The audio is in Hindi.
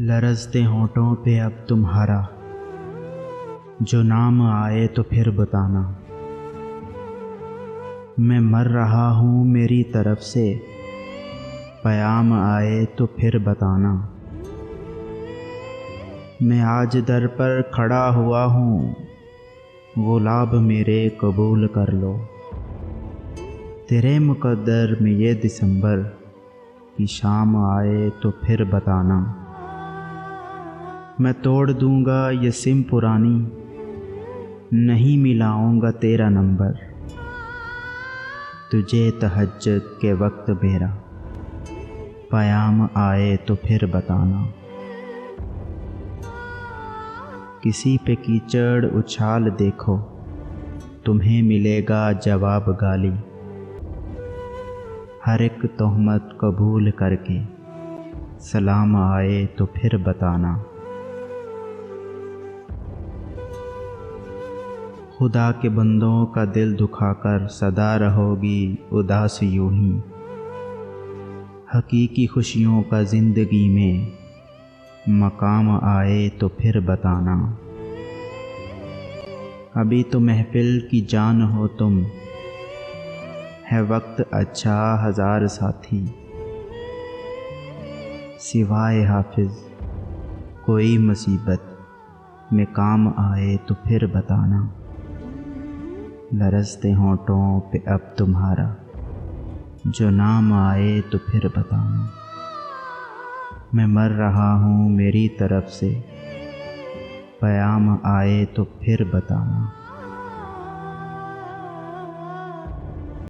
लरजते होंठों पे अब तुम्हारा, जो नाम आए तो फिर बताना। मैं मर रहा हूँ मेरी तरफ से, पैगाम आए तो फिर बताना। मैं आज दर पर खड़ा हुआ हूँ, गुलाब मेरे कबूल कर लो। तेरे मुकद्दर में ये दिसंबर की शाम आए तो फिर बताना। मैं तोड़ दूंगा ये सिम पुरानी, नहीं मिलाऊंगा तेरा नंबर। तुझे तहज्जुद के वक्त मेरा पैगाम आए तो फिर बताना। किसी पे कीचड़ उछाल देखो, तुम्हें मिलेगा जवाब गाली। हर एक तोहमत कबूल करके सलाम आए तो फिर बताना। खुदा के बंदों का दिल दुखाकर सदा रहोगी उदास यूं ही। हकीकी खुशियों का ज़िंदगी में मकाम आए तो फिर बताना। अभी तो महफिल की जान हो तुम, है वक्त अच्छा हज़ार साथी। सिवाय हाफिज़ कोई मुसीबत में काम आए तो फिर बताना। लरजते होंठों पे अब तुम्हारा, जो नाम आए तो फिर बताना। मैं मर रहा हूँ मेरी तरफ से, पैगाम आए तो फिर बताना।